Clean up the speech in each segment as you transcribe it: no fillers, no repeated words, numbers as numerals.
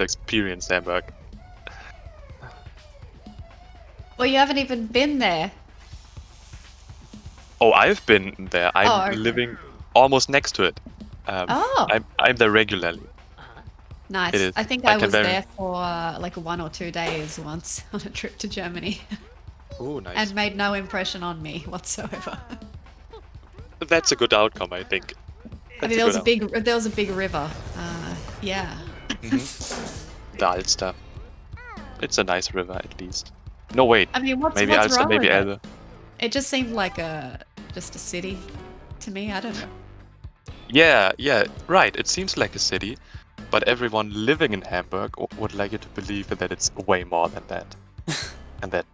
experience Hamburg. Well, you haven't even been there. Oh, I've been there. I'm Oh, okay. living almost next to it. Oh, I'm there regularly. nice. It is. I think I I can was very. there for like 1 or 2 days once on a trip to Germany Oh, nice. and made no impression on me whatsoever. That's a good outcome, I think. I mean, there was a big river. Yeah. The Alster. It's a nice river, at least. No, wait. I mean, Maybe what's Alster, wrong maybe with it? Elbe. It just seemed like just a city to me. I don't know. Yeah, right. It seems like a city, but everyone living in Hamburg would like you to believe that it's way more than that, and that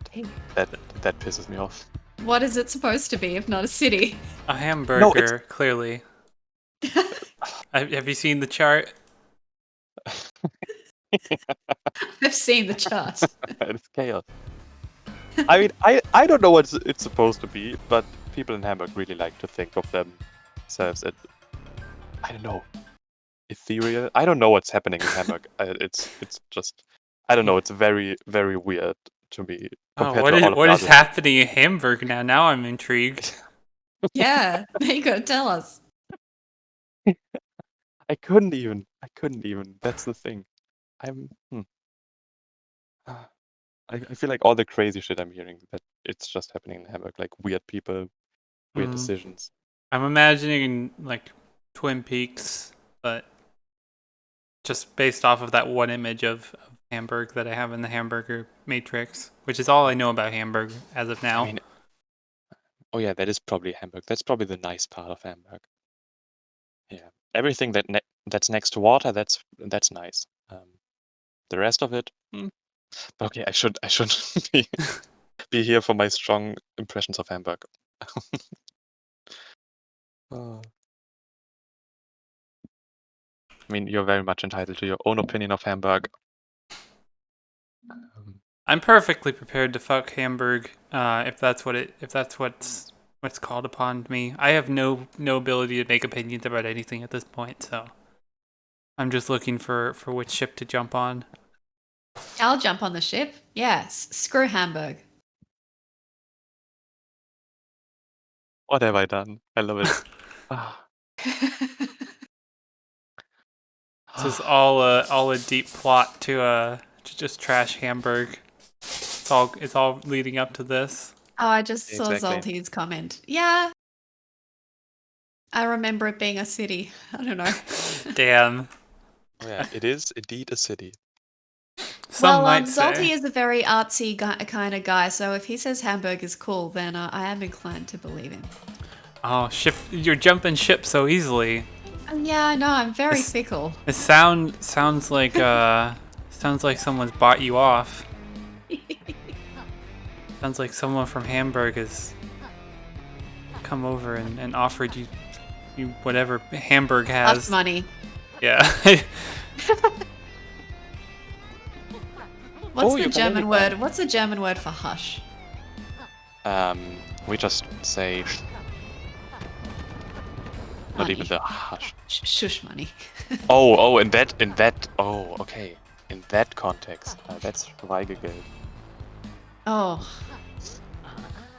pisses me off. What is it supposed to be if not a city? A hamburger, clearly. Have you seen the chart? I've seen the chart. It's chaos. I mean, I don't know what it's supposed to be, but people in Hamburg really like to think of themselves as, I don't know, ethereal. I don't know what's happening in Hamburg. It's just, I don't know. It's very, very weird to me compared to all of what the is other. happening in Hamburg now? Now I'm intrigued. Yeah, you gotta tell us. I couldn't even. That's the thing. I'm. I feel like all the crazy shit I'm hearing, that it's just happening in Hamburg, like weird people, weird decisions. I'm imagining like Twin Peaks, but just based off of that one image of Hamburg that I have in the Hamburger Matrix, which is all I know about Hamburg as of now. I mean, oh yeah, that is probably Hamburg. That's probably the nice part of Hamburg. Yeah, everything that's next to water, that's nice. The rest of it, but okay, I should be here for my strong impressions of Hamburg. Oh. I mean, you're very much entitled to your own opinion of Hamburg. I'm perfectly prepared to fuck Hamburg, if that's what's called upon me. I have no ability to make opinions about anything at this point, so I'm just looking for which ship to jump on. I'll jump on the ship. Yes, screw Hamburg. What have I done? I love it. This is all a deep plot to just trash Hamburg. It's all leading up to this. Oh, I just saw Exactly. Zolty's comment. Yeah. I remember it being a city. I don't know. Damn. Oh, yeah, it is indeed a city. Some might Zolty say. is a very artsy kind of guy, so if he says Hamburg is cool, then I am inclined to believe him. Oh, you're jumping ship so easily. Yeah, I know. I'm very fickle. It sounds like someone's bought you off. Sounds like someone from Hamburg has come over and offered you whatever Hamburg has. Lots money. Yeah. What's the German word? What's the German word for hush? We just say not Money. even the hush. Shush money. Oh, in that. Oh, okay. In that context, that's Schweigegeld. Oh.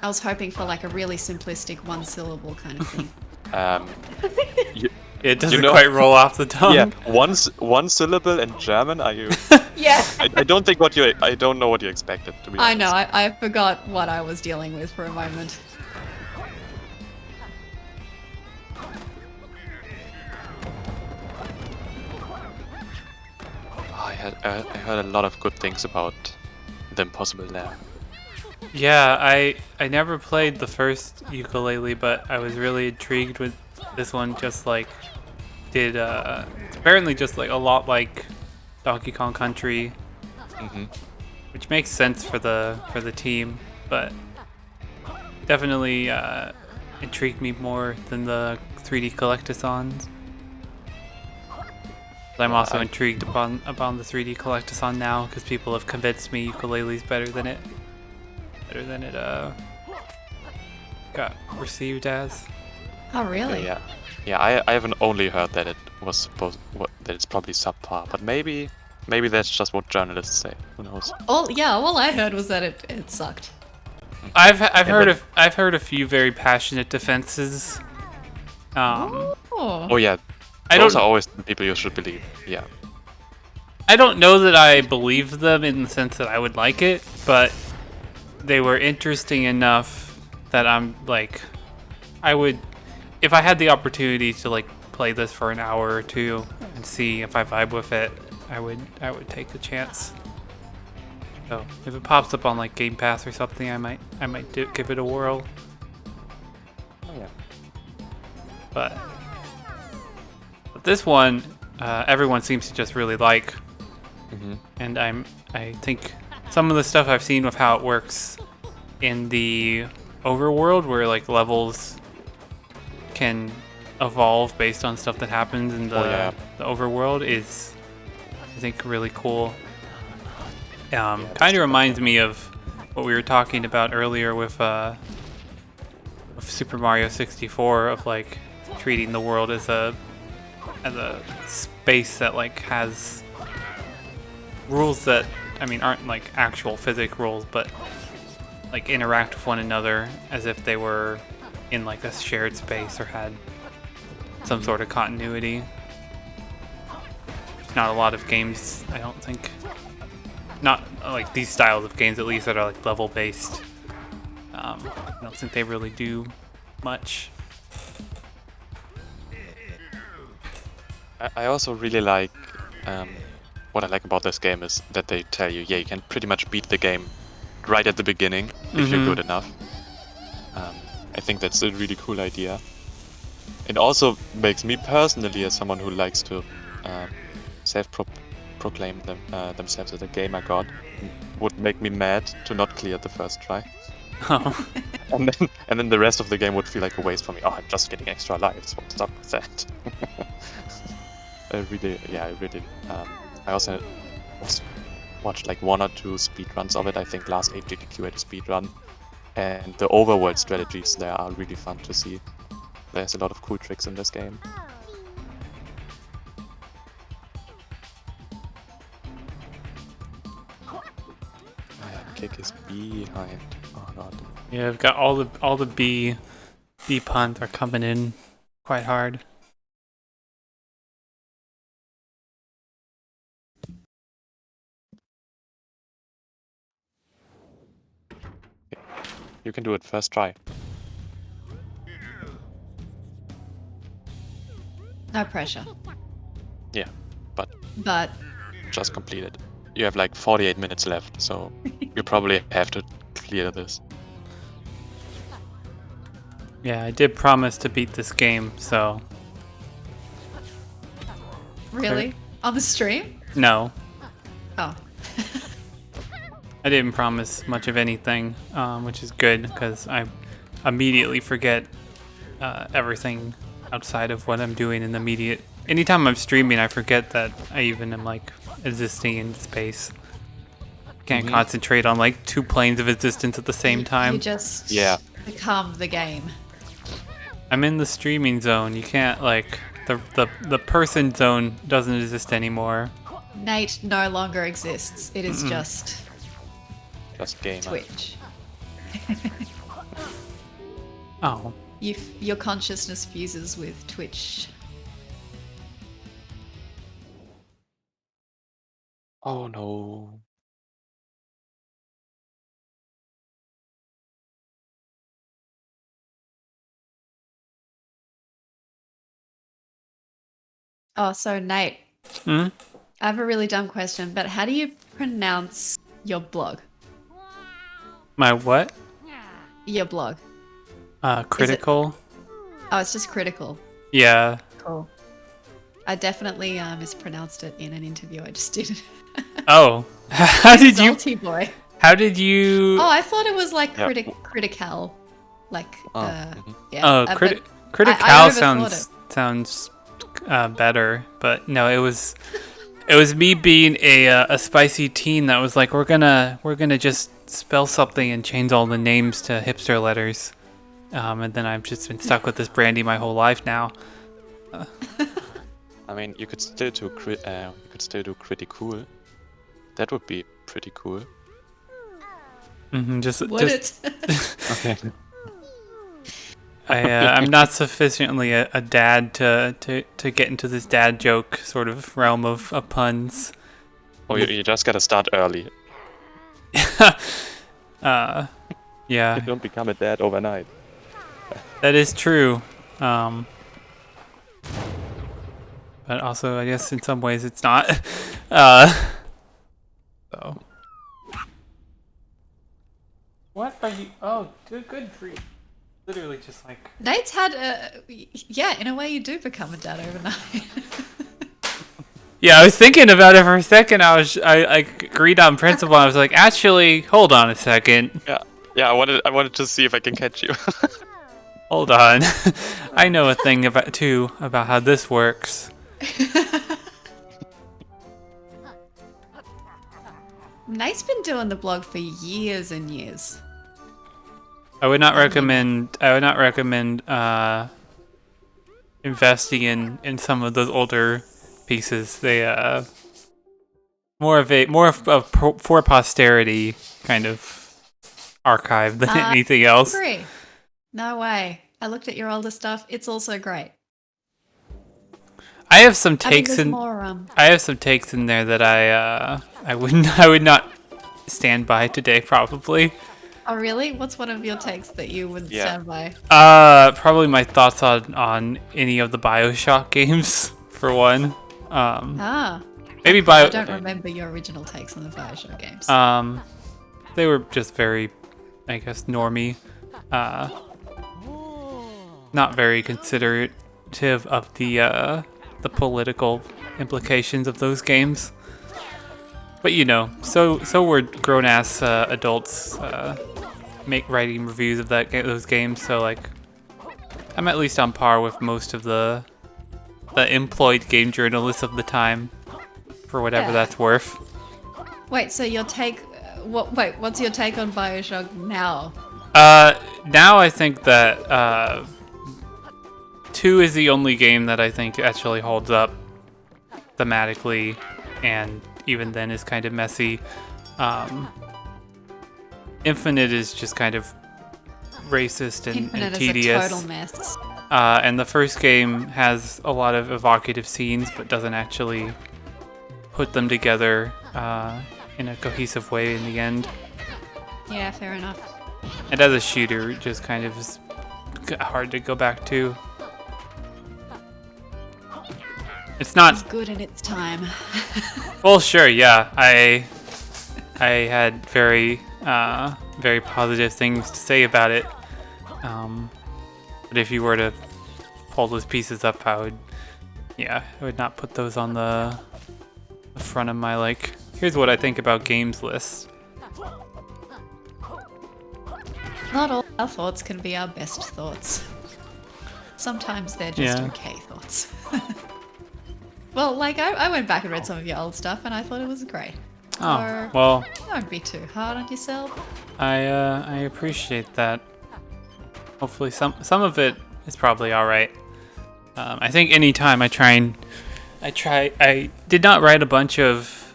I was hoping for like a really simplistic one-syllable kind of thing. It doesn't quite roll off the tongue. Yeah, one syllable in German. Are you? Yeah. I don't know what you expected, to be honest. I know. I forgot what I was dealing with for a moment. I heard a lot of good things about the Impossible Lair. Yeah, I never played the first Yooka-Laylee, but I was really intrigued with this one. Just like it's apparently just like a lot like Donkey Kong Country, which makes sense for the team, but definitely intrigued me more than the 3D Collectathons. I'm also intrigued upon the 3D Collectathon now because people have convinced me Yooka-Laylee's better than it got received as. Oh, really? Yeah. I haven't only heard that it was that it's probably subpar, but maybe Maybe that's just what journalists say. Who knows? All I heard was that it sucked. I've heard a few very passionate defenses. Oh yeah, I those don't are always the people you should believe. Yeah. I don't know that I believe them in the sense that I would like it, but they were interesting enough that I'm like, I would, if I had the opportunity to like play this for an hour or two and see if I vibe with it, I would take the chance. So if it pops up on like Game Pass or something, I might give it a whirl. Oh yeah. But this one, everyone seems to just really like. And I think some of the stuff I've seen with how it works in the overworld, where like levels can evolve based on stuff that happens in the overworld, is I think really cool. Kind of reminds me of what we were talking about earlier with Super Mario 64, of like treating the world as a space that like has rules that, I mean, aren't like actual physics rules, but like interact with one another as if they were in like a shared space or had some sort of continuity. There's not a lot of games, I don't think, not like these styles of games at least, that are like level based. I don't think they really do much. I also really like, what I like about this game is that they tell you, yeah, you can pretty much beat the game right at the beginning if you're good enough. I think that's a really cool idea. It also makes me personally, as someone who likes to self-proclaim themselves as a gamer god, would make me mad to not clear the first try. Oh. and then the rest of the game would feel like a waste for me. Oh, I'm just getting extra lives. What's up with that? I also watched like 1 or 2 speedruns of it. I think last 8GDQ had a speedrun. And the overworld strategies there are really fun to see. There's a lot of cool tricks in this game. Kick is behind. Oh god. Yeah, I've got all the B puns are coming in quite hard. You can do it first try. No pressure. Yeah, but just complete it. You have like 48 minutes left, so you probably have to clear this. Yeah, I did promise to beat this game, so... Really? On the stream? No. Oh. I didn't promise much of anything, which is good, because I immediately forget everything outside of what I'm doing in the immediate... Anytime I'm streaming, I forget that I even am, like, existing in space. Can't concentrate on, like, 2 planes of existence at the same time. You just become the game. I'm in the streaming zone. You can't, like... The person zone doesn't exist anymore. Nate no longer exists. It is just gamer. Twitch. Oh. Your consciousness fuses with Twitch. Oh no. Oh, so Nate. Hmm? I have a really dumb question, but how do you pronounce your blog? My what? Your blog. Critical? Oh, it's just critical. Yeah. Cool. I definitely mispronounced it in an interview I just did. Oh. How did you... Salty boy. How did you... Oh, I thought it was like critical. Like, yeah. Oh, critical sounds better, but no, it was me being a spicy teen that was like, we're gonna just spell something and change all the names to hipster letters, and then I've just been stuck with this brandy my whole life now. I mean, you could still do critical, That would be pretty cool. Just Would it? Okay. I'm not sufficiently a dad to get into this dad joke sort of realm of puns. Oh, you just gotta start early. Yeah, You don't become a dad overnight. that is true. But also, I guess in some ways it's not. So. What are you? Oh, good treat. Literally just like. Nate's had a yeah. In a way, you do become a dad overnight. Yeah, I was thinking about it for a second. I agreed on principle. I was like, actually, hold on a second. Yeah. I wanted to see if I can catch you. Hold on. I know a thing about how this works. Nate's been doing the blog for years and years. I would not recommend investing in some of those older pieces. They more of a for posterity kind of archive than anything else. Agree. No way. I looked at your older stuff. It's also great. I have some I think takes there's in more, I have some takes in there that I would not stand by today probably. Oh, really? What's one of your takes that you wouldn't stand by? Probably my thoughts on any of the BioShock games for one. Maybe I don't remember your original takes on the BioShock games. They were just very, I guess, normie. Not very considerative of the political implications of those games. But you know, so we're grown-ass adults writing reviews of those games. So like, I'm at least on par with most of the employed game journalists of the time, for whatever that's worth. Wait, so your take? What's your take on BioShock now? Now I think that 2 is the only game that I think actually holds up thematically, and even then is kind of messy. Infinite is just kind of racist and tedious. Infinite is a total mess. And the first game has a lot of evocative scenes, but doesn't actually put them together in a cohesive way in the end. Yeah, fair enough. And as a shooter, it just kind of is hard to go back to. It's not It's good in its time. well, sure, yeah. I had very positive things to say about it. But if you were to pull those pieces up, I would not put those on the front of my like, here's what I think about games list. Not all our thoughts can be our best thoughts. Sometimes they're just okay thoughts. Well, like, I went back and read some of your old stuff, and I thought it was great. Oh, well. Don't be too hard on yourself. I appreciate that. Hopefully some of it is probably all right. I think anytime I did not write a bunch of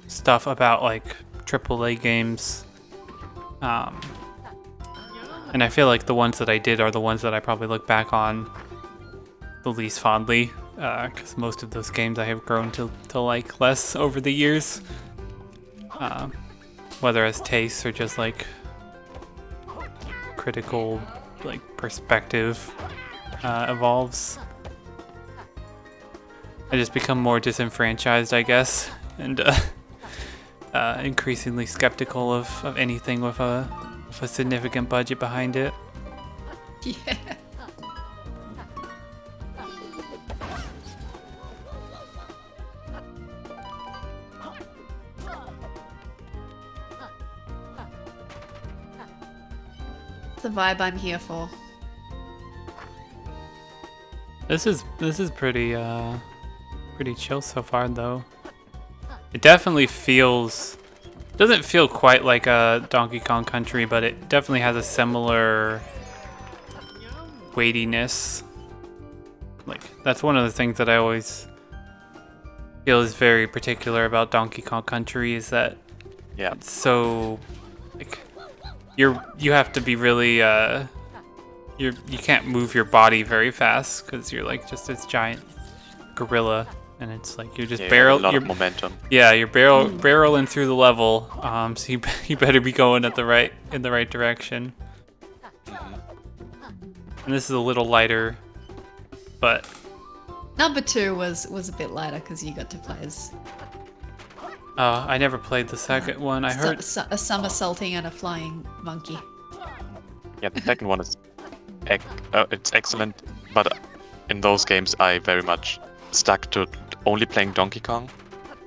stuff about like AAA games. And I feel like the ones that I did are the ones that I probably look back on the least fondly, because most of those games I have grown to like less over the years, whether as tastes or just like critical like perspective evolves. I just become more disenfranchised, I guess, and increasingly skeptical of anything with a significant budget behind it. Yeah. The vibe I'm here for. This is pretty chill so far, though. It definitely doesn't feel quite like a Donkey Kong Country, but it definitely has a similar weightiness. Like, that's one of the things that I always feels very particular about Donkey Kong Country is that Yeah. it's so like you have to be really you can't move your body very fast because you're like just this giant gorilla, and it's like you're just Yeah, you have a lot you're of momentum. yeah you're barreling through the level. So you better be going at in the right direction. And this is a little lighter, but Number 2 was a bit lighter because you got to play as I never played the second one. I heard a somersaulting and a flying monkey. Yeah, the second one is it's excellent, but in those games I very much stuck to only playing Donkey Kong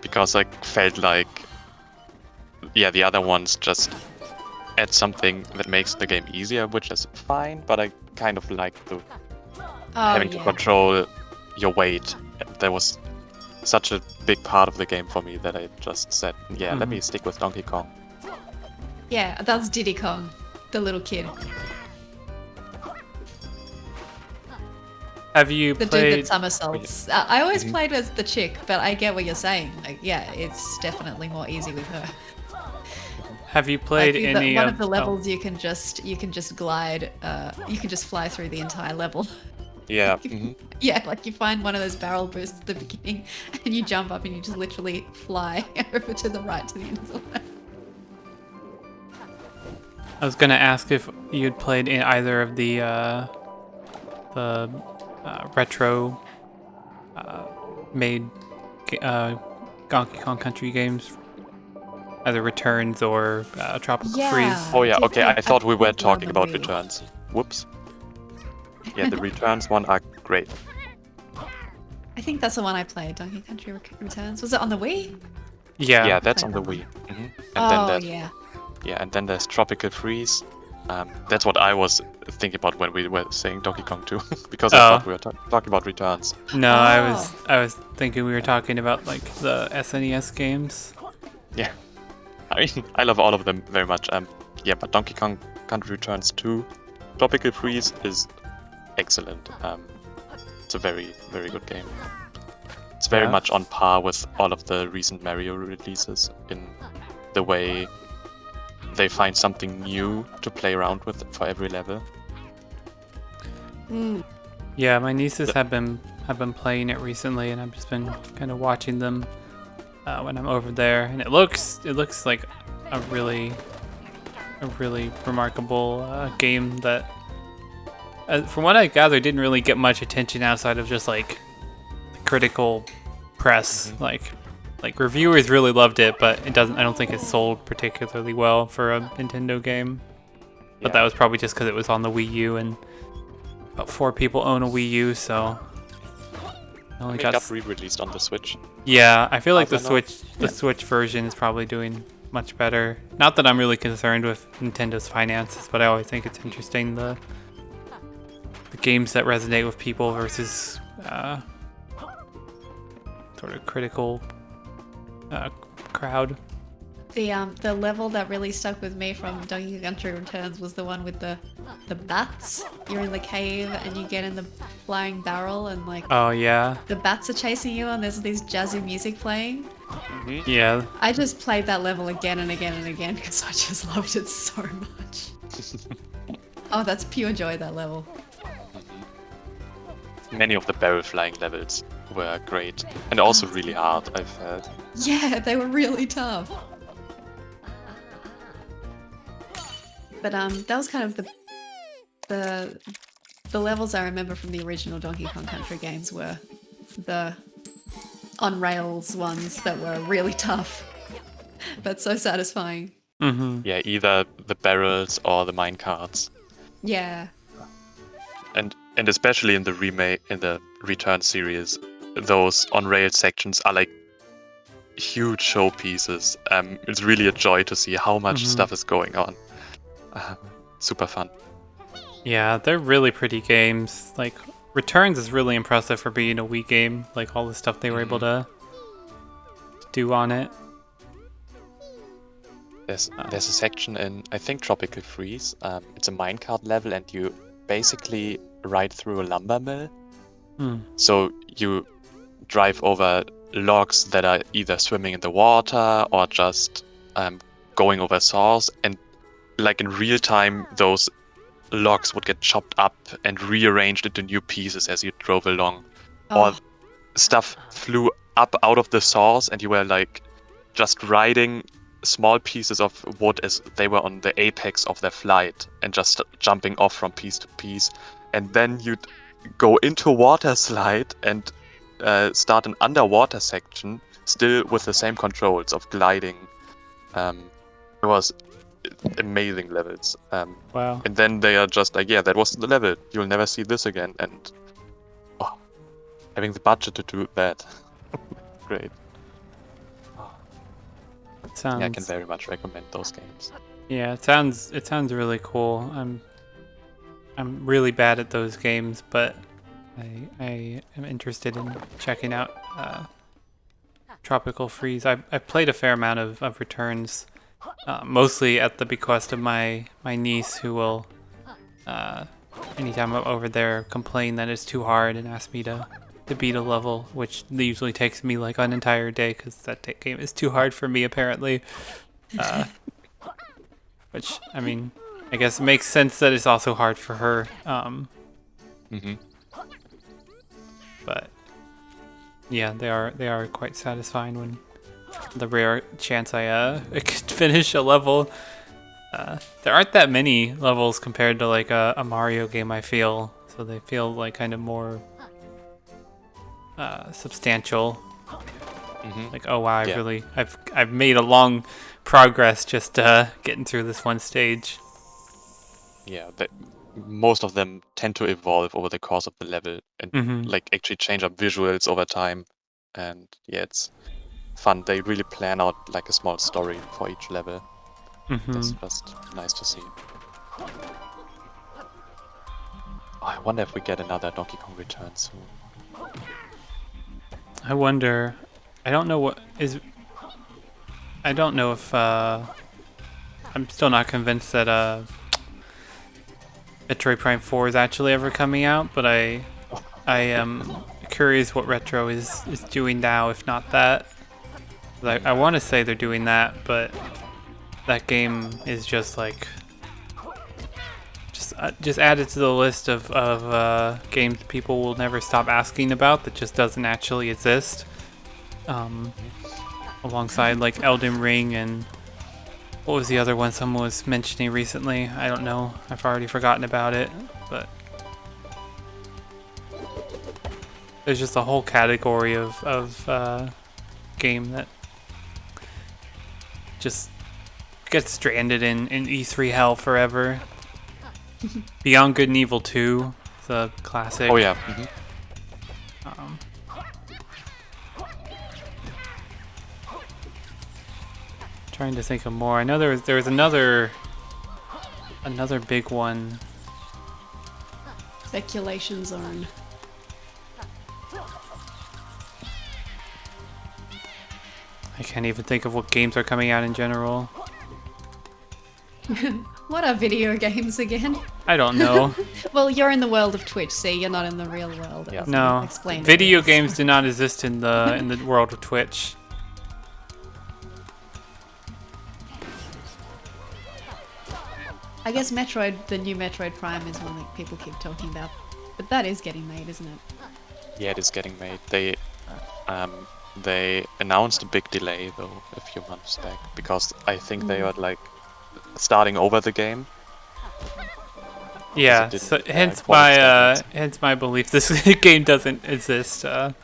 because I felt like the other ones just add something that makes the game easier, which is fine, but I kind of like the having to control your weight. That was such a big part of the game for me that I just said, let me stick with Donkey Kong. Yeah, that's Diddy Kong, the little kid. Have you the played dude that somersaults. I always played as the chick, but I get what you're saying. Like, yeah, it's definitely more easy with her. Have you played like any one of the levels you can just glide, you can just fly through the entire level. Yeah. Yeah, like you find one of those barrel boosts at the beginning and you jump up and you just literally fly over to the right to the end of the level. I was gonna ask if you'd played in either of the retro made Donkey Kong Country games, either Returns or Tropical Freeze. Oh yeah, okay, I thought we were played talking on the about Wii. Returns. Whoops. Yeah, the Returns one are great. I think that's the one I played, Donkey Country Returns. Was it on the Wii? Yeah. Yeah, that's on the played Wii. that And then yeah. Yeah, and then there's Tropical Freeze. That's what I was thinking about when we were saying Donkey Kong 2, because I thought we were talking about Returns. No, I was thinking we were talking about like the SNES games. Yeah, I mean, I love all of them very much. Yeah, but Donkey Kong Country Returns 2, Tropical Freeze is excellent. It's a very, very good game. It's very much on par with all of the recent Mario releases in the way they find something new to play around with for every level. Yeah, my nieces have been playing it recently, and I've just been kind of watching them when I'm over there, and it looks like a really remarkable game that, from what I gather, didn't really get much attention outside of just like the critical press. Like reviewers really loved it, but I don't think it sold particularly well for a Nintendo game. But that was probably just because it was on the Wii U, and about 4 people own a Wii U, so It got re-released on the Switch. Yeah, I feel like the Switch version is probably doing much better. Not that I'm really concerned with Nintendo's finances, but I always think it's interesting the games that resonate with people versus sort of critical crowd. The level that really stuck with me from Donkey Kong Country Returns was the one with the bats. You're in the cave and you get in the flying barrel and like the bats are chasing you and there's this jazzy music playing. Yeah. I just played that level again and again and again because I just loved it so much. Oh, that's pure joy, that level. Many of the barrel flying levels were great and also really hard, I've heard. Yeah, they were really tough. But that was kind of the levels I remember from the original Donkey Kong Country games were the on rails ones that were really tough, but so satisfying. Yeah, either the barrels or the mine carts. Yeah. And especially in the Return series, those on-rail sections are like huge showpieces. It's really a joy to see how much stuff is going on. Super fun. Yeah, they're really pretty games. Like, Returns is really impressive for being a Wii game. Like, all the stuff they were able to do on it. There's a section in, I think, Tropical Freeze. It's a minecart level and you basically ride through a lumber mill. So you drive over logs that are either swimming in the water or just going over saws, and like in real time, those logs would get chopped up and rearranged into new pieces as you drove along. Or Oh, stuff flew up out of the saws, and you were like just riding small pieces of wood as they were on the apex of their flight and just jumping off from piece to piece. And then you'd go into a water slide and start an underwater section, still with the same controls of gliding. It was amazing levels. Wow. And then they are just like, yeah, that was the level. You'll never see this again. And having the budget to do that, great. Sounds. Yeah, I can very much recommend those games. Yeah, it sounds really cool. I'm really bad at those games, but I am interested in checking out Tropical Freeze. I played a fair amount of Returns, mostly at the bequest of my niece, who will anytime I'm over there complain that it's too hard and ask me to beat a level, which usually takes me like an entire day because that game is too hard for me apparently. Which, I mean, I guess it makes sense that it's also hard for her. But yeah, they are quite satisfying when the rare chance I could finish a level. There aren't that many levels compared to like a Mario game, I feel, so they feel like kind of more substantial. Like, oh wow, Yeah. I've made a long progress just getting through this one stage. Yeah, most of them tend to evolve over the course of the level and like actually change up visuals over time. And yeah, it's fun. They really plan out like a small story for each level. That's just nice to see. Oh, I wonder if we get another Donkey Kong Return soon. I wonder. I don't know what is. I don't know if. I'm still not convinced that Metroid Prime 4 is actually ever coming out, but I am curious what Retro is doing now, if not that. I want to say they're doing that, but that game is just like just added to the list of games people will never stop asking about that just doesn't actually exist. Alongside like Elden Ring and what was the other one someone was mentioning recently? I don't know. I've already forgotten about it, but there's just a whole category of game that just gets stranded in E3 hell forever. Beyond Good and Evil 2, the classic. Oh yeah. Trying to think of more. I know there was another big one. Speculation zone. I can't even think of what games are coming out in general. What are video games again? I don't know. Well, you're in the world of Twitch, see, you're not in the real world. Yeah. No, Explain video it. games do not exist in the world of Twitch. I guess Metroid, the new Metroid Prime is one that people keep talking about. But that is getting made, isn't it? Yeah, it is getting made. They announced a big delay though a few months back because I think they are like starting over the game. Yeah, Didn't, so quite establish. hence my belief this game doesn't exist. Like,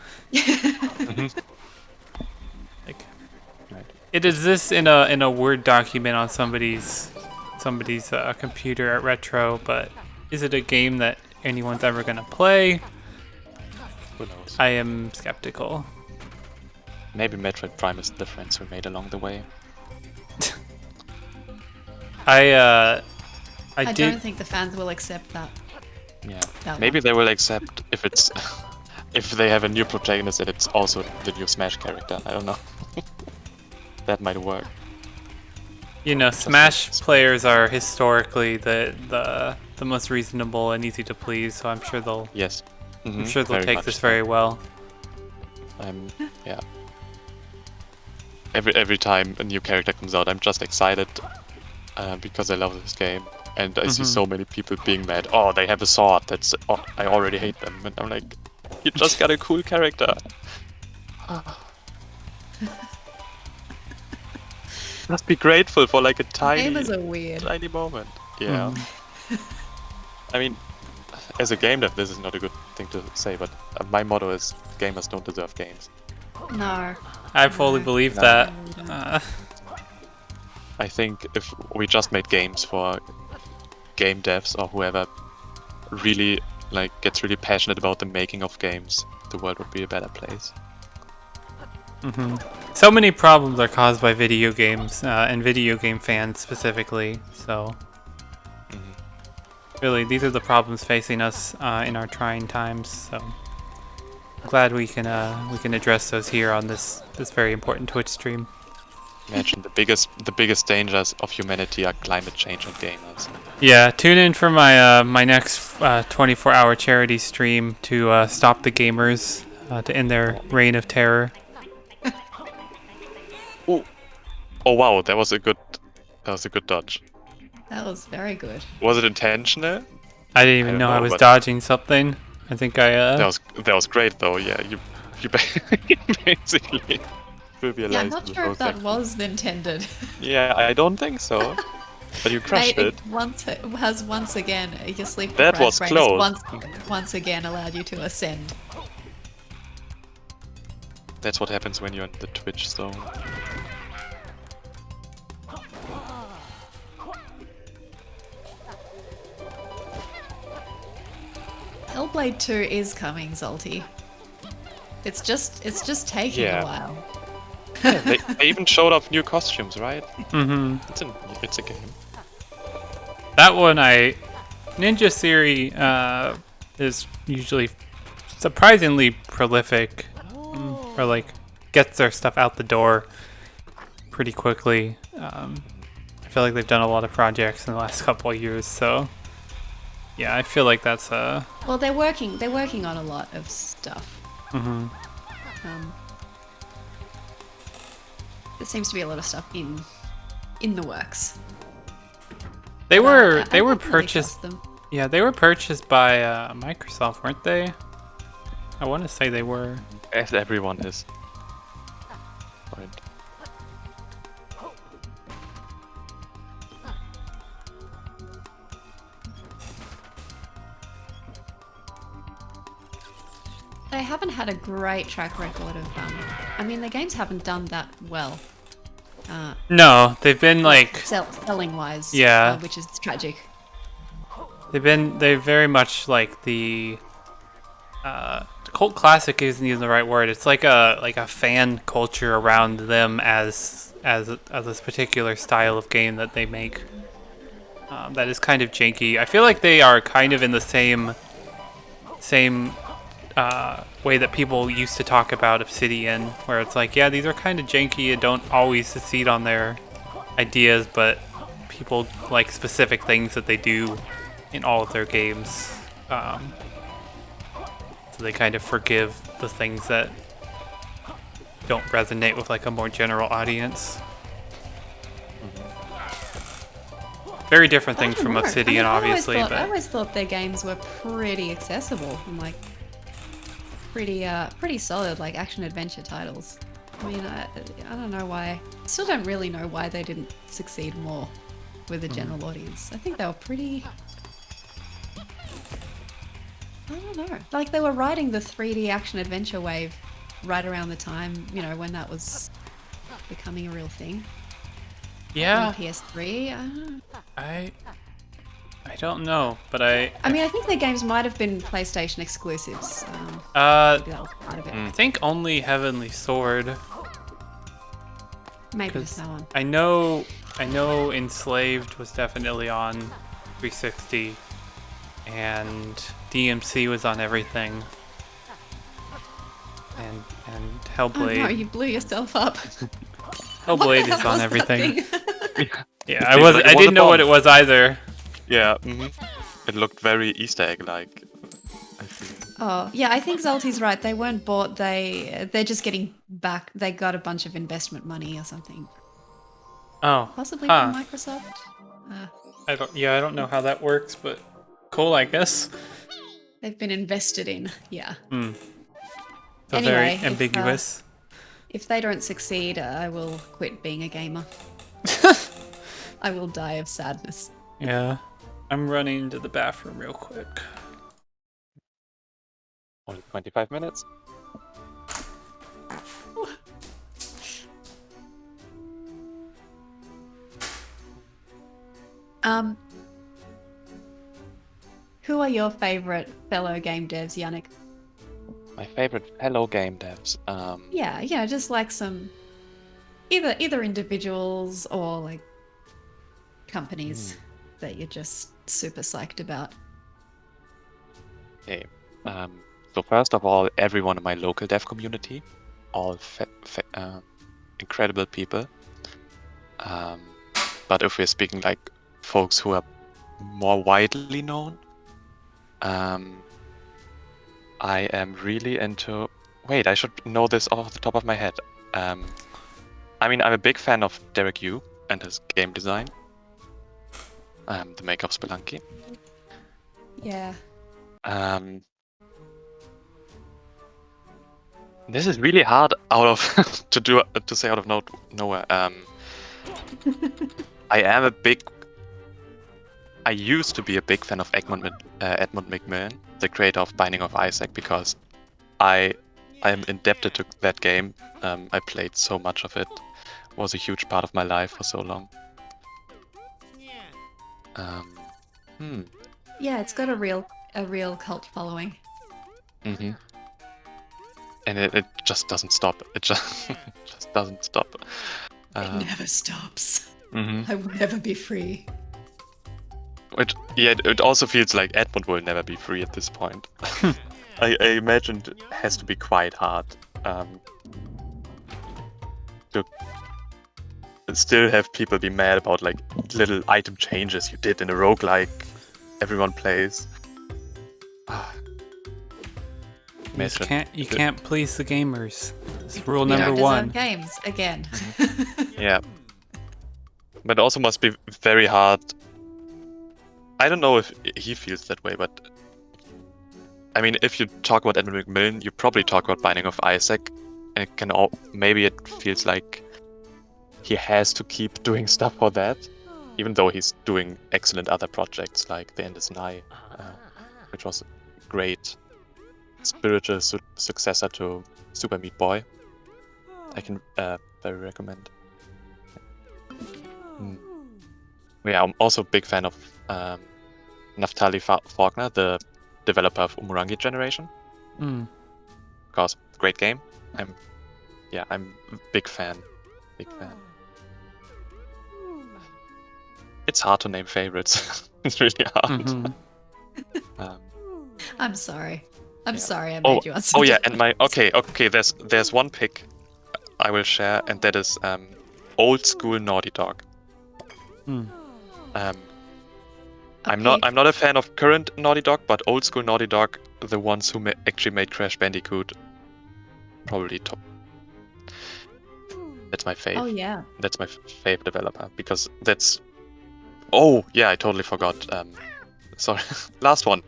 Right. it exists in a Word document on somebody's computer at Retro, but is it a game that anyone's ever gonna play? Who knows? I am skeptical. Maybe Metroid Prime is the friends we made along the way. I I did. don't think the fans will accept that. Yeah. That Maybe one. they will accept if it's if they have a new protagonist and it's also the new Smash character. I don't know. That might work. You know, Smash players are historically the most reasonable and easy to please, so I'm sure they'll Yes. I'm sure they'll Very take much this so. very well. yeah. Every time a new character comes out, I'm just excited because I love this game, and I see so many people being mad. Oh, they have a sword. I already hate them, and I'm like, you just got a cool character. Must be grateful for like a Gamers are weird. tiny moment. Yeah. I mean, as a game dev, this is not a good thing to say, but my motto is gamers don't deserve games. No. I fully believe No. that. I think if we just made games for game devs or whoever really gets really passionate about the making of games, the world would be a better place. So many problems are caused by video games and video game fans specifically. So really, these are the problems facing us in our trying times. So I'm glad we can address those here on this very important Twitch stream. Imagine the biggest dangers of humanity are climate change and gamers. Yeah, tune in for my my next 24-hour charity stream to stop the gamers to end their reign of terror. Oh wow, that was a good dodge. That was very good. Was it intentional? I didn't even know I was dodging something. I think I That was great though. Yeah, you basically Yeah, I'm not sure if that was intended. Yeah, I don't think so. But you crushed it. Once again, your sleep That was brain close. once again allowed you to ascend. That's what happens when you're in the Twitch zone. Hellblade 2 is coming, Zolty. It's just taking a while. Yeah, they even showed off new costumes, right? It's a game. That one, Ninja Theory is usually surprisingly prolific, or like gets their stuff out the door pretty quickly. I feel like they've done a lot of projects in the last couple of years, so yeah, I feel like that's well, they're working on a lot of stuff. There seems to be a lot of stuff in the works. They were really purchased. them. Yeah, they were purchased by Microsoft, weren't they? I want to say they were. As everyone is. Right. They haven't had a great track record of I mean, the games haven't done that well. No, they've been like selling wise. Yeah. Which is tragic. They're very much like the cult classic isn't even the right word. It's like a fan culture around them as this particular style of game that they make. That is kind of janky. I feel like they are kind of in the same way that people used to talk about Obsidian, where it's like, yeah, these are kind of janky and don't always succeed on their ideas, but people like specific things that they do in all of their games. So they kind of forgive the things that don't resonate with like a more general audience. Very different things from Obsidian, obviously. I always thought their games were pretty accessible and like pretty solid, like action adventure titles. I mean, I don't know why. I still don't really know why they didn't succeed more with the general audience. I think they were pretty. I don't know. Like they were riding the 3D action adventure wave right around the time, you know, when that was becoming a real thing. Yeah. On PS3. I don't know, but I mean, I think their games might have been PlayStation exclusives. Maybe that was part of it. I think only Heavenly Sword. Maybe just that one. I know Enslaved was definitely on 360, and DMC was on everything, and Hellblade. Oh no, you blew yourself up. Hellblade is on everything. Yeah, I didn't know what it was either. Yeah, it looked very Easter egg-like, I think. Oh, yeah, I think Zolty's right. They weren't bought. They're just getting back. They got a bunch of investment money or something, Oh, possibly from huh. Microsoft. I don't know how that works, but cool, I guess. They've been invested in. Yeah. So very Anyway, ambiguous. if they don't succeed, I will quit being a gamer. I will die of sadness. Yeah. I'm running to the bathroom real quick. Only 25 minutes. Who are your favorite fellow game devs, Yannick? My favorite fellow game devs. Yeah, just like some either individuals or like companies that you're just super psyched about. Okay. So first of all, everyone in my local dev community, all incredible people. But if we're speaking like folks who are more widely known, I am really into. Wait, I should know this off the top of my head. I mean, I'm a big fan of Derek Yu and his game design. The maker of Spelunky. Yeah. This is really hard out of to say out of nowhere. I used to be a big fan of Edmund McMillan, the creator of Binding of Isaac, because I am indebted to that game. I played so much of it. It was a huge part of my life for so long. Yeah, it's got a real cult following. Mm-hmm. And it just doesn't stop. It just just doesn't stop. It never stops. Mm-hmm. I will never be free. It also feels like Edmund will never be free at this point. I imagine it has to be quite hard to still have people be mad about like little item changes you did in a roguelike everyone plays. You can't please the gamers. It's rule You number don't one. deserve games again. Yeah. But it also must be very hard. I don't know if he feels that way, but I mean, if you talk about Edmund McMillan, you probably talk about Binding of Isaac, and it can maybe it feels like he has to keep doing stuff for that, even though he's doing excellent other projects like The Endless Night, which was a great spiritual successor to Super Meat Boy. I can very recommend. Yeah, I'm also a big fan of Naftali Faulkner, the developer of Umurangi Generation. Because great game. I'm a big fan. It's hard to name favorites. It's really hard. I'm sorry. I'm sorry I made you answer. Oh yeah, and okay. There's one pick I will share, and that is old school Naughty Dog. I'm not a fan of current Naughty Dog, but old school Naughty Dog, the ones who actually made Crash Bandicoot, probably top. That's my fave. Oh yeah. That's my favorite developer because that's. Oh yeah, I totally forgot. Sorry, last one.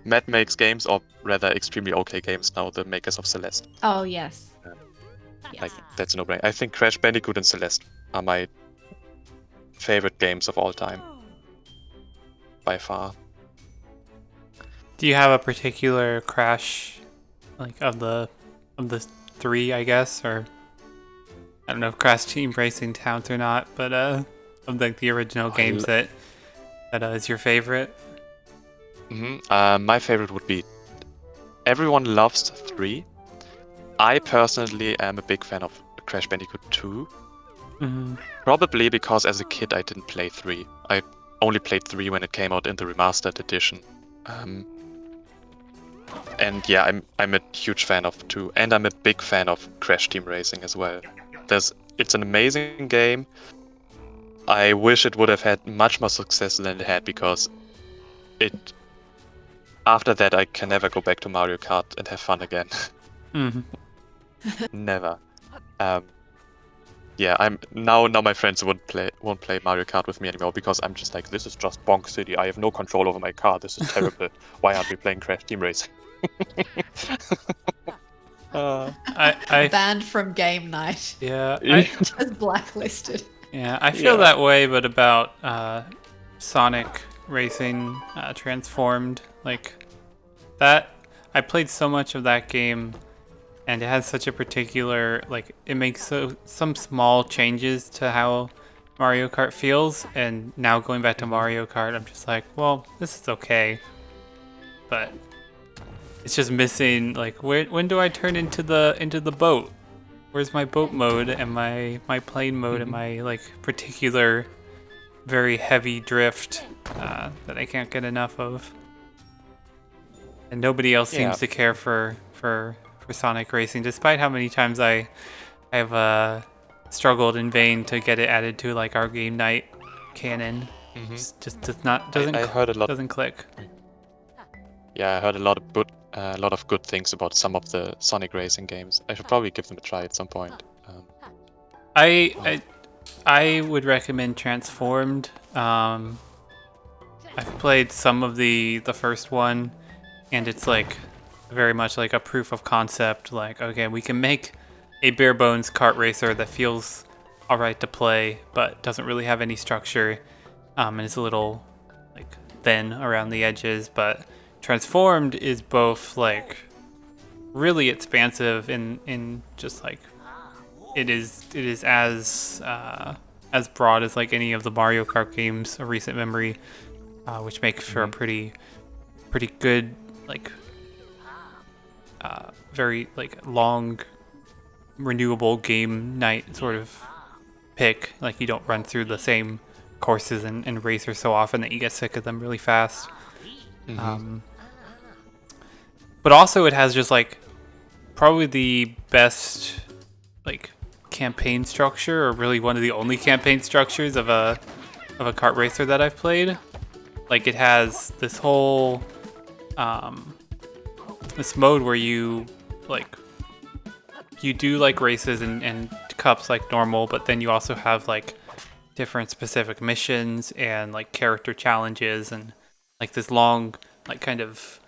Matt makes games, or rather, extremely okay games now. The makers of Celeste. Oh yes. Like that's no brainer. I think Crash Bandicoot and Celeste are my favorite games of all time. By far. Do you have a particular Crash, like of the three, I guess, or I don't know if Crash Team Racing counts or not, but of like the original games that is your favorite? My favorite would be. Everyone loves 3. I personally am a big fan of Crash Bandicoot 2. Probably because as a kid I didn't play 3. I only played 3 when it came out in the remastered edition. And yeah, I'm a huge fan of 2, and I'm a big fan of Crash Team Racing as well. It's an amazing game. I wish it would have had much more success than it had because it after that, I can never go back to Mario Kart and have fun again. Hmm. Never. Yeah, I'm now my friends won't play Mario Kart with me anymore because I'm just like, this is just Bonk City. I have no control over my car. This is terrible. Why aren't we playing Crash Team Racing? I Banned from game night. yeah Just blacklisted. I feel Yeah. that way, but about Sonic Racing Transformed, like that. I played so much of that game, and it has such a particular, like, it makes some small changes to how Mario Kart feels, and now going back to Mario Kart, I'm just like, well, this is okay, but it's just missing, like, when do I turn into the boat? Where's my boat mode and my plane mode and my, like, particular very heavy drift that I can't get enough of? And nobody else seems to care for Sonic Racing, despite how many times I have struggled in vain to get it added to, like, our game night canon. Just doesn't I heard a lot. doesn't click. Yeah, I heard a lot of good things about some of the Sonic Racing games. I should probably give them a try at some point. I would recommend Transformed. I've played some of the first one, and it's like very much like a proof of concept. Like, okay, we can make a bare bones kart racer that feels alright to play, but doesn't really have any structure, and it's a little like thin around the edges. But Transformed is both like really expansive in just like it is as broad as like any of the Mario Kart games of recent memory, which makes for a pretty good, like very like long renewable game night sort of pick. Like, you don't run through the same courses and racers so often that you get sick of them really fast. But also it has just like probably the best like campaign structure, or really one of the only campaign structures of a kart racer that I've played. Like, it has this whole this mode where you do like races and cups like normal, but then you also have like different specific missions and like character challenges and like this long like kind of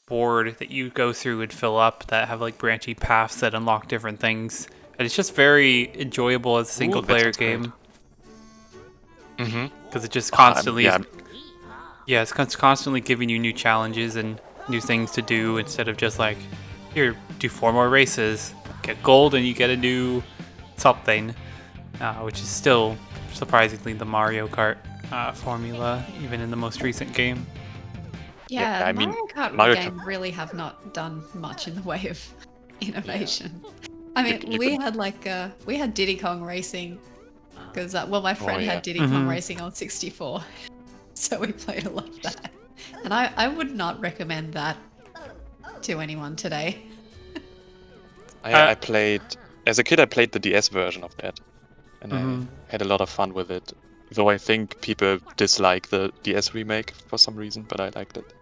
board that you go through and fill up that have like branching paths that unlock different things. And it's just very enjoyable as a single player game. Because it just constantly it's constantly giving you new challenges and new things to do, instead of just like, here, do 4 more races, get gold, and you get a new something, which is still surprisingly the Mario Kart formula, even in the most recent game. Yeah, I mean, Mario Kart games really have not done much in the way of innovation. I mean, we had Diddy Kong Racing because my friend had Diddy Kong Racing on 64, so we played a lot of that. And I would not recommend that to anyone today. I played as a kid. I played the DS version of that, and I had a lot of fun with it. Though I think people dislike the DS remake for some reason, but I liked it.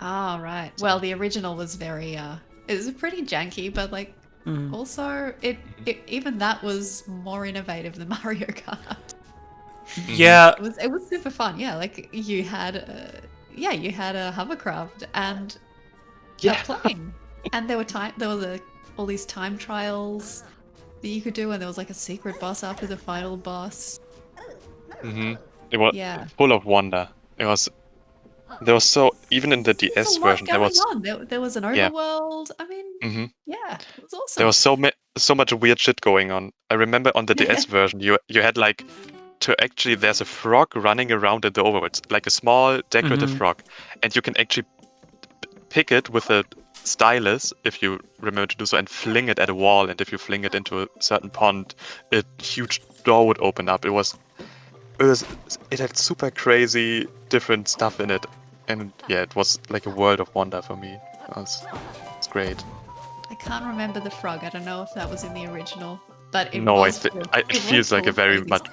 Oh, right. Well, the original was very, it was pretty janky, but like, also, it even that was more innovative than Mario Kart. Yeah. It was super fun. Yeah, like you had a hovercraft and a plane, and there was all these time trials that you could do, and there was like a secret boss after the final boss. It was full of wonder. There was even in the DS version there was an overworld. I mean, it was awesome. There was so much weird shit going on. I remember on the DS version, you had like there's a frog running around in the overworld, like a small decorative frog, and you can actually pick it with a stylus, if you remember to do so, and fling it at a wall. And if you fling it into a certain pond, a huge door would open up. It had super crazy different stuff in it, and it was like a world of wonder for me. It's great. I can't remember the frog. I don't know if that was in the original, but it feels like a very much.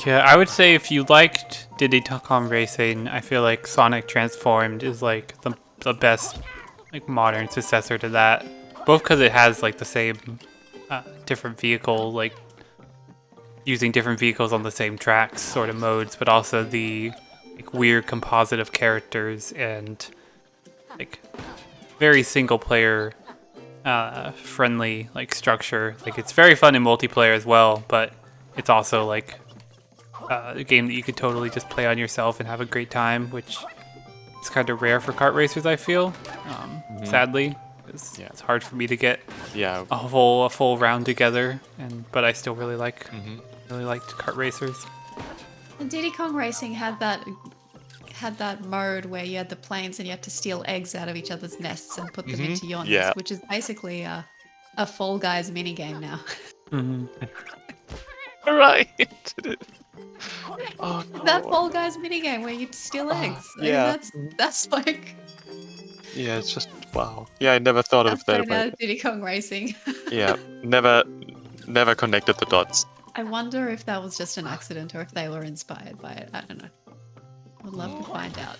Yeah, I would say if you liked Diddy Kong Racing, I feel like Sonic Transformed is like the best like modern successor to that. Both because it has like the same different vehicle, like using different vehicles on the same tracks sort of modes, but also the like weird composite of characters and like very single player friendly like structure. Like it's very fun in multiplayer as well, but it's also like a game that you could totally just play on yourself and have a great time, which is kind of rare for kart racers, I feel. Sadly, it's hard for me to get a full round together, but I still really liked kart racers. And Diddy Kong Racing had that mode where you had the planes and you had to steal eggs out of each other's nests and put them into your nest, which is basically a Fall Guys minigame now. Right. Oh no. That Fall Guys minigame where you steal eggs. Yeah. I mean, that's like... Yeah, it's just wow. Yeah, I never thought of that. Out of Diddy Kong Racing. Yeah, never connected the dots. I wonder if that was just an accident or if they were inspired by it. I don't know. Would love to find out.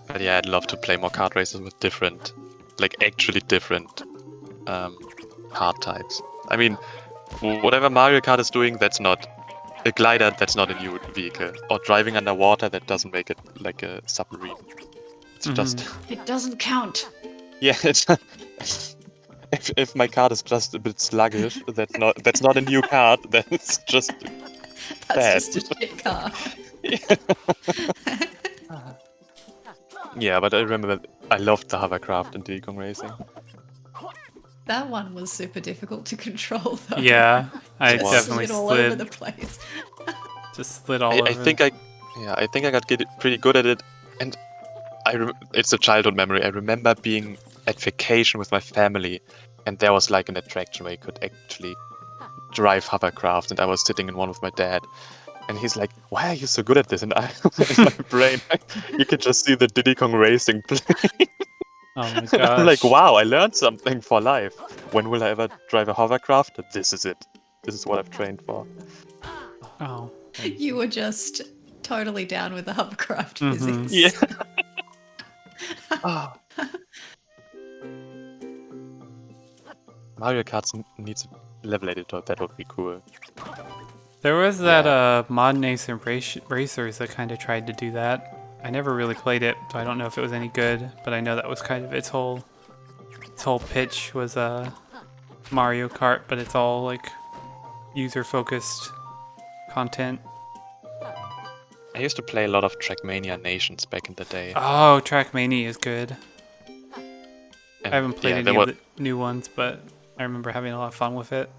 But yeah, I'd love to play more kart races with different, like actually different kart types. I mean, whatever Mario Kart is doing, that's not a glider, that's not a new vehicle. Or driving underwater, that doesn't make it like a submarine. It's just... It doesn't count. Yeah, it's... if my kart is just a bit sluggish, that's not a new kart, that's just That's just a shit car. Yeah, but I remember that I loved the hovercraft in Diddy Kong Racing. That one was super difficult to control, though. Yeah, I Just definitely slid all over the place. Just slid all over. I think I got pretty good at it, and it's a childhood memory. I remember being at vacation with my family, and there was like an attraction where you could actually drive hovercraft, and I was sitting in one with my dad, and he's like, "Why are you so good at this?" And I, in my brain, you could just see the Diddy Kong Racing play. Oh my gosh. And I'm like, wow, I learned something for life. When will I ever drive a hovercraft? This is it. This is what I've trained for. Oh. You were just totally down with the hovercraft physics. Yeah. Ah. Mario Kart needs a level editor. That would be cool. There was that Mod Nation Racers that kind of tried to do that. I never really played it, so I don't know if it was any good, but I know that was kind of its whole pitch was Mario Kart, but it's all like user-focused content. I used to play a lot of Trackmania Nations back in the day. Oh, Trackmania is good. And I haven't played any of the new ones, but I remember having a lot of fun with it.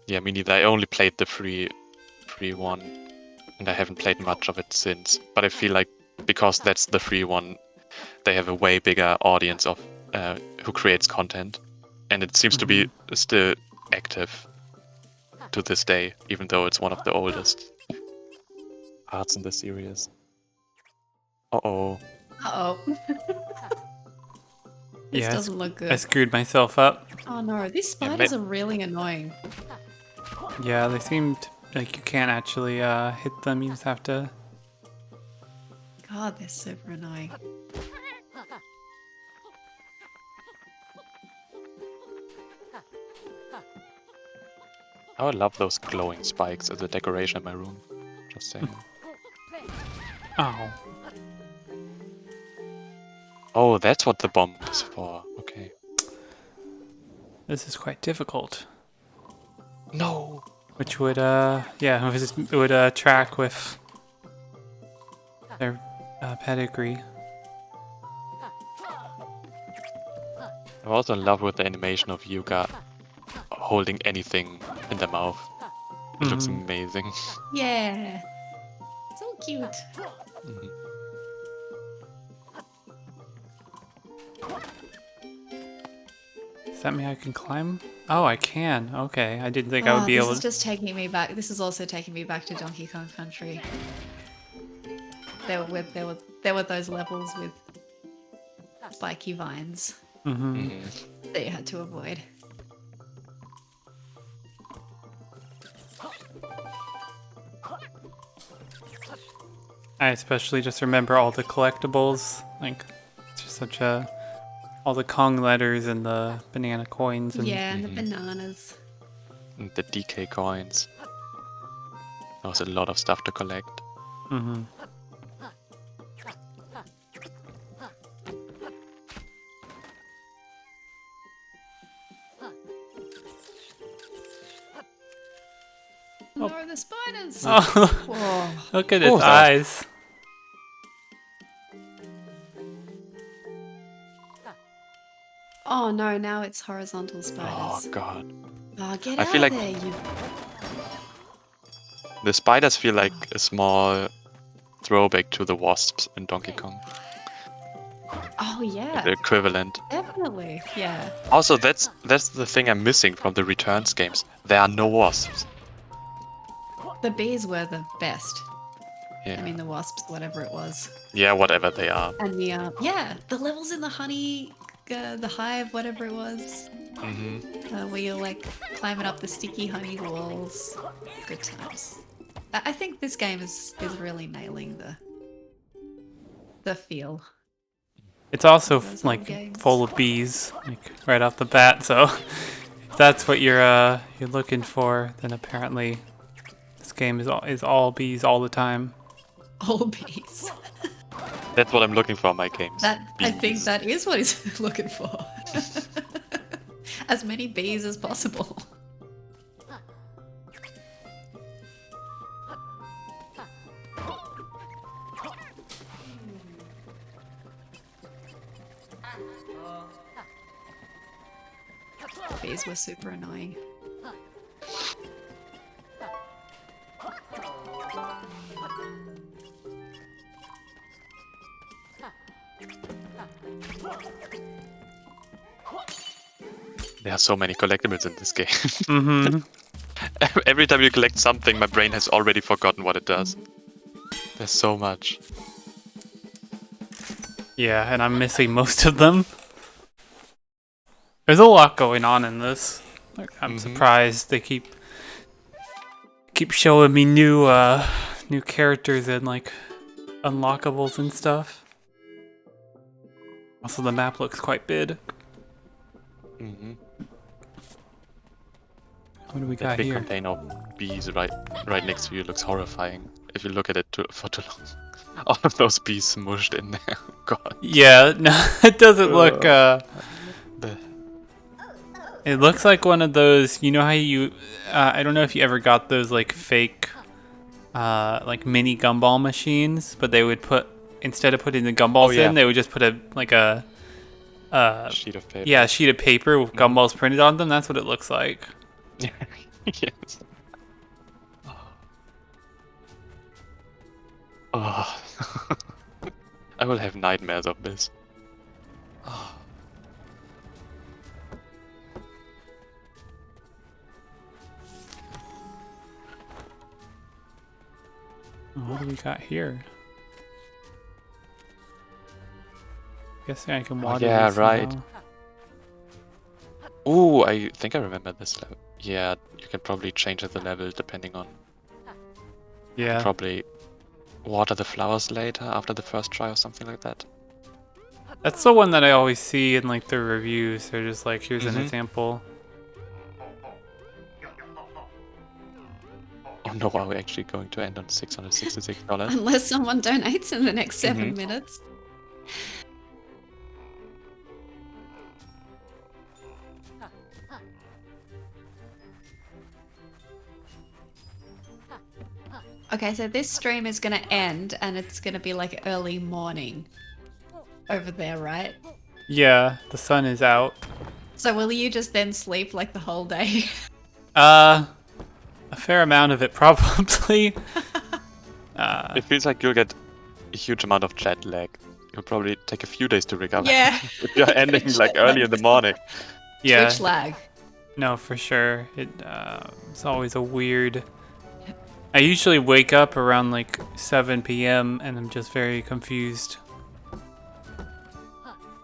Yeah, me neither. I only played the free one, and I haven't played much of it since. But I feel like because that's the free one, they have a way bigger audience of who creates content, and it seems to be still active to this day, even though it's one of the oldest parts in the series. Uh-oh. Uh-oh. This doesn't look good. I screwed myself up. Oh no, these spiders are really annoying. Yeah, they seemed like you can't actually hit them. You just have to... God, they're super annoying. I would love those glowing spikes as a decoration in my room. Just saying. Oh. Oh, that's what the bomb is for. Okay. This is quite difficult. No! Which would, it would track with their pedigree. I'm also in love with the animation of Yuka holding anything in the mouth. It looks amazing. Yeah. So cute. Does that mean I can climb? Oh, I can. Okay, I didn't think I would be able to. This is just taking me back. This is also taking me back to Donkey Kong Country. There were those levels with spiky vines that you had to avoid. I especially just remember all the collectibles. Like, it's just such a... all the Kong letters and the banana coins. And Yeah, and the bananas. And the DK coins. There was a lot of stuff to collect. Mm-hmm. No, the spiders! Oh, Whoa. look at its Oh, that was- eyes. Oh no, now it's horizontal Oh spiders. god. Oh, get I out feel of like- there, you... The spiders feel like a small throwback to the wasps in Donkey Kong. Oh yeah, The equivalent. definitely. Yeah. Also, that's the thing I'm missing from the Returns games. There are no wasps. The bees were the best. Yeah. I mean, the wasps, whatever it was. Yeah, whatever they are. And the, yeah, the levels in the honey, the hive, whatever it was. Hmm. Where you're like climbing up the sticky honey walls. Good times. I think this game is really nailing the feel. It's also Those like old games. full of bees, like right off the bat. So if that's what you're looking for, then apparently this game is all bees all the time. All bees. That's what I'm looking for in my games. I think Bees. that is what he's looking for. As many bees as possible. Bees were super annoying. There are so many collectibles in this game. Mm-hmm. Every time you collect something, my brain has already forgotten what it does. There's so much. Yeah, and I'm missing most of them. There's a lot going on in this. Like, I'm surprised they keep showing me new characters and like unlockables and stuff. Also, the map looks quite big. Hmm. What do we That got big here? container of bees right next to you looks horrifying. If you look at it for too long. All of those bees smushed in there. God. Yeah, no, it doesn't look. The- It looks like one of those. You know how you? I don't know if you ever got those like fake, like mini gumball machines, but they would put instead of putting the gumballs yeah. in, they would just put a sheet of paper. yeah, a sheet of paper with gumballs printed on them. That's what it looks like. Yes. Oh. I will have nightmares of this. Oh. What do we got here? Guessing I can water yeah, these right. now. Ooh, I think I remember this level. Yeah, you can probably change the level depending on. Yeah. Probably water the flowers later after the first try or something like that. That's the one that I always see in like the reviews. They're just like, here's an Mhm. example. Oh no, are we actually going to end on $666? Unless someone donates in the next 7 Mhm. minutes. Okay, so this stream is gonna end and it's gonna be like early morning over there, right? Yeah, the sun is out. So will you just then sleep like the whole day? A fair amount of it probably. It feels like you'll get a huge amount of jet lag. You'll probably take a few days to recover. Yeah. If you're ending like early in the morning. Yeah. Twitch lag. No, for sure. It's always a weird. I usually wake up around like 7 p.m. and I'm just very confused.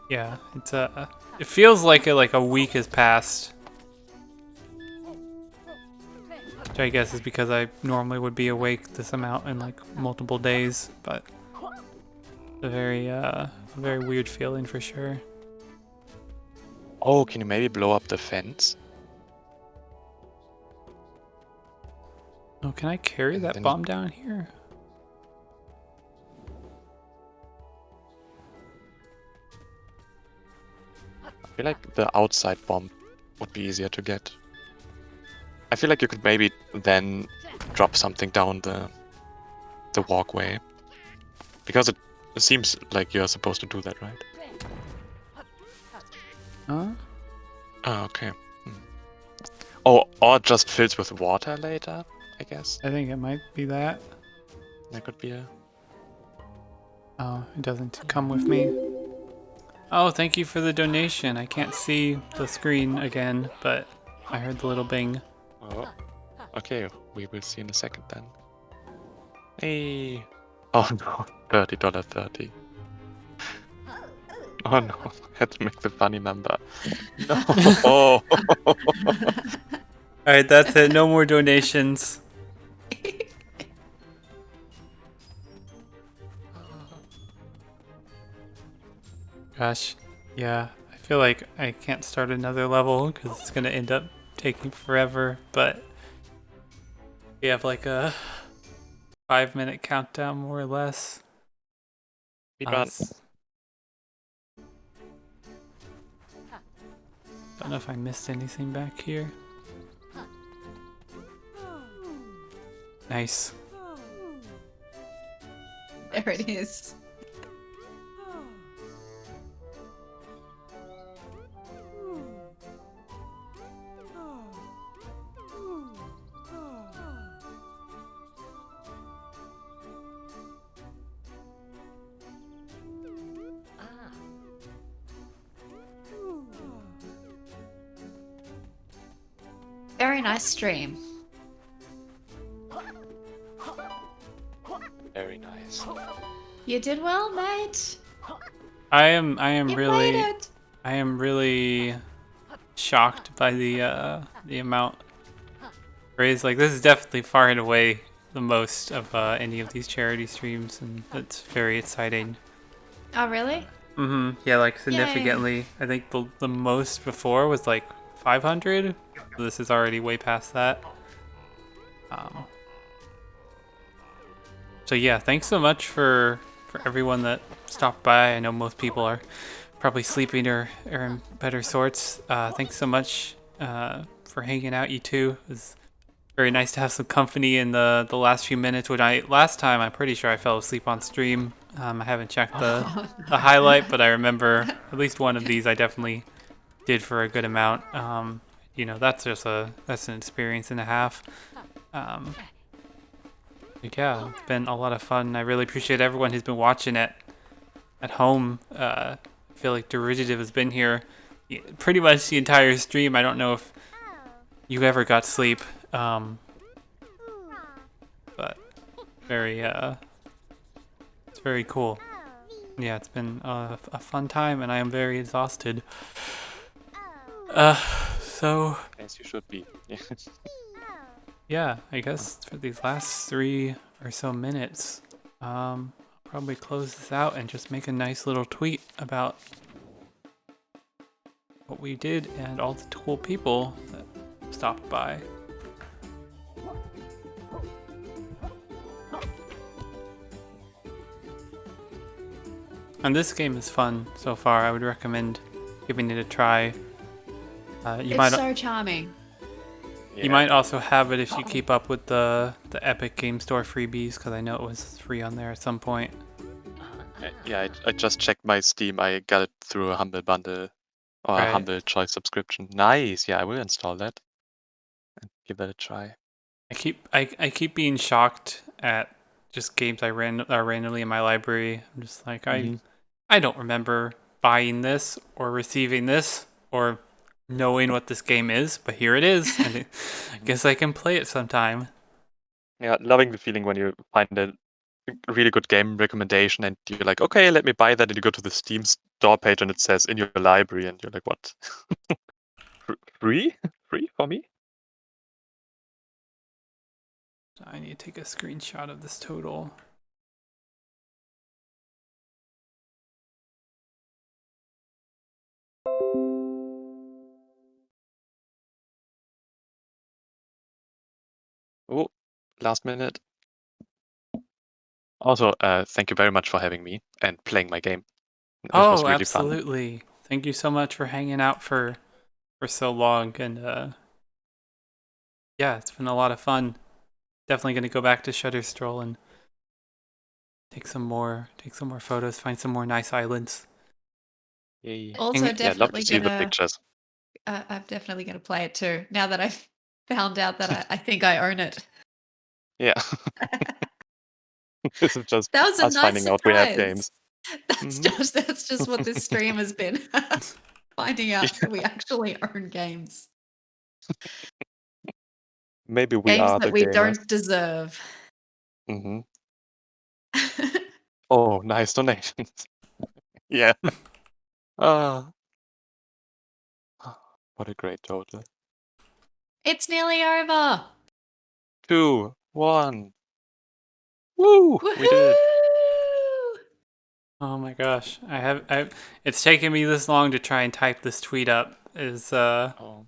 Yeah, it's it feels like a week has passed. which I guess is because I normally would be awake this amount in like multiple days, but a very weird feeling for sure. Oh, can you maybe blow up the fence? Oh, can I carry And that then bomb down here? I feel like the outside bomb would be easier to get. I feel like you could maybe then drop something down the walkway. Because it seems like you're supposed to do that, right? Huh? Oh, okay. Oh, or it just fills with water later, I guess. I think it might be that. That could be a... Oh, it doesn't come with me. Oh, thank you for the donation. I can't see the screen again, but I heard the little bing. Oh, okay. We will see in a second then. Hey. Oh no, $30.30. Oh no, I had to make the funny number. No. Oh. Alright, that's it. No more donations. Gosh, yeah. I feel like I can't start another level because it's going to end up taking forever, but we have like a 5-minute countdown more or less. Speedrun. Don't know if I missed anything back here. Nice. There it is. Very nice stream. Very nice. You did well, mate. I am You really made it. I am really shocked by the amount raised. Like, this is definitely far and away the most of any of these charity streams, and it's very exciting. Oh, really? Yeah, like significantly. I think the most before was like 500. So this is already way past that. So yeah, thanks so much for everyone that stopped by. I know most people are probably sleeping or in better sorts. Thanks so much for hanging out, you two. It was very nice to have some company in the last few minutes. Last time, I'm pretty sure I fell asleep on stream. I haven't checked the highlight, but I remember at least one of these I definitely did for a good amount. You know, that's an experience and a half. Yeah, it's been a lot of fun. I really appreciate everyone who's been watching it at home. I feel like Derivative has been here pretty much the entire stream. I don't know if you ever got sleep, but very it's very cool. Yeah, it's been a fun time, and I am very exhausted. So As you should be. yeah, I guess for these last 3 or so minutes, I'll probably close this out and just make a nice little tweet about what we did and all the cool people that stopped by. And this game is fun so far. I would recommend giving it a try. It's so charming. Yeah. You might also have it if you keep up with the Epic Game Store freebies, because I know it was free on there at some point. Yeah, I just checked my Steam. I got it through a Humble Bundle or a Right. Humble Choice subscription. Nice. Yeah, I will install that and give that a try. I keep being shocked at just games are randomly in my library. I'm just like, I don't remember buying this or receiving this or knowing what this game is, but here it is. And I guess I can play it sometime. Yeah, loving the feeling when you find a really good game recommendation and you're like, okay, let me buy that, and you go to the Steam store page and it says in your library, and you're like, what? Free? Free for me? I need to take a screenshot of this total. Oh, last minute. Also, thank you very much for having me and playing my game. It was Oh, really fun. absolutely. Thank you so much for hanging out for so long, and yeah, it's been a lot of fun. Definitely going to go back to Shutter Stroll and take some more photos, find some more nice islands. Yay. Also, Yeah, love to definitely see the gonna. pictures. I'm definitely gonna play it too. Now that I've found out that I think I own it. Yeah. This is just That was a us nice finding out we have surprise. games. That's just what this stream has been. Finding out that we actually own games. Maybe we Games are that the we gamers. don't deserve. hmm Oh, nice donations. Yeah. Ah, what a great total. It's nearly over. 2, 1. Woo! We did it. Woohoo! Oh my gosh, it's taken me this long to try and type this tweet up. Oh.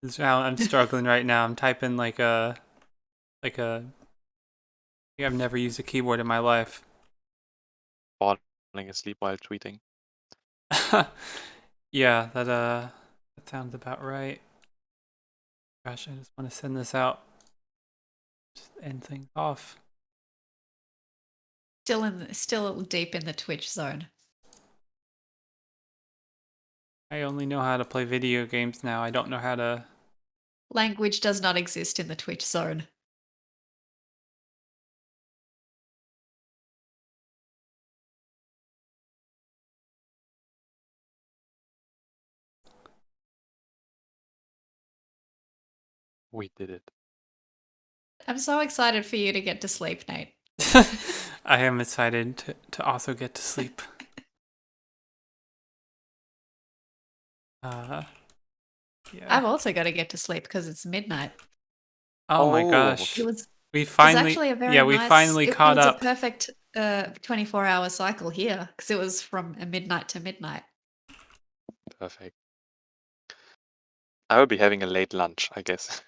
Is how I'm struggling right now. I'm typing like a I've never used a keyboard in my life. Falling asleep while tweeting. Yeah, that sounds about right. Gosh, I just want to send this out. Just end things off. Still deep in the Twitch zone. I only know how to play video games now. I don't know how to. Language does not exist in the Twitch zone. We did it. I'm so excited for you to get to sleep, Nate. I am excited to also get to sleep. Yeah. I've also got to get to sleep because it's midnight. Oh my Oh. gosh. It was We finally, actually a very yeah, we nice. finally It caught was up. a perfect 24-hour cycle here because it was from midnight to midnight. Perfect. I will be having a late lunch, I guess.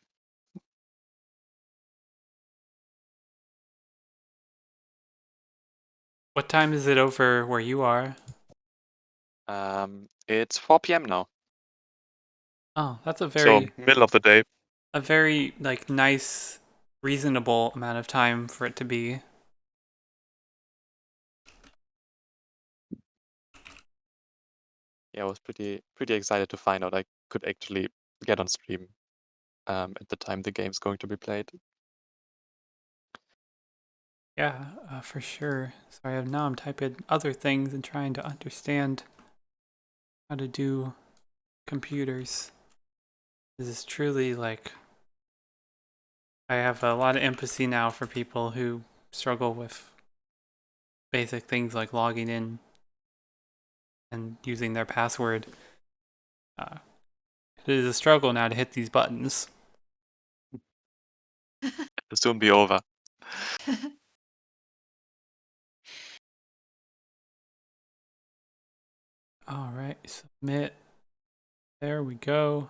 What time is it over where you are? It's 4 p.m. now. Oh, that's So middle of the day. a very like nice, reasonable amount of time for it to be. Yeah, I was pretty excited to find out I could actually get on stream at the time the game's going to be played. Yeah, for sure. Sorry, now I'm typing other things and trying to understand how to do computers. This is truly like I have a lot of empathy now for people who struggle with basic things like logging in and using their password. It is a struggle now to hit these buttons. It'll soon be over. All right, submit. There we go.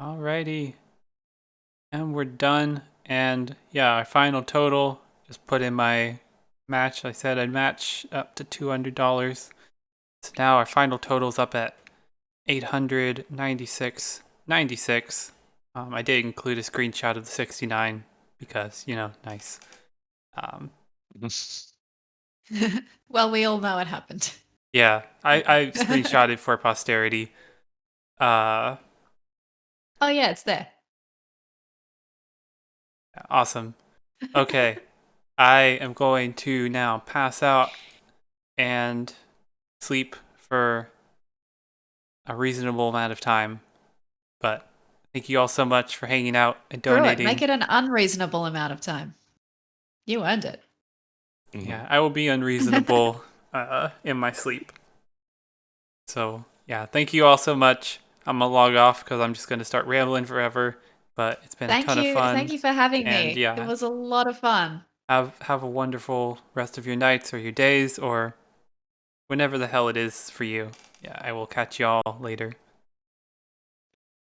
Alrighty. And we're done. And yeah, our final total, just put in my match. I said I'd match up to $200. So now our final total's up at 896.96. I did include a screenshot of the 69 because, nice. Well, we all know it happened. Yeah, I screenshotted for posterity. Oh yeah, it's there. Awesome. Okay. I am going to now pass out and sleep for a reasonable amount of time. But thank you all so much for hanging out and Screw it. donating. Make it an unreasonable amount of time. You earned it. Yeah, I will be unreasonable in my sleep. So, yeah, thank you all so much. I'm gonna log off because I'm just gonna start rambling forever. But it's been a Thank ton of you. Thank fun. you for having And me. It yeah, was a lot of fun. have a wonderful rest of your nights or your days or whenever the hell it is for you. Yeah, I will catch y'all later.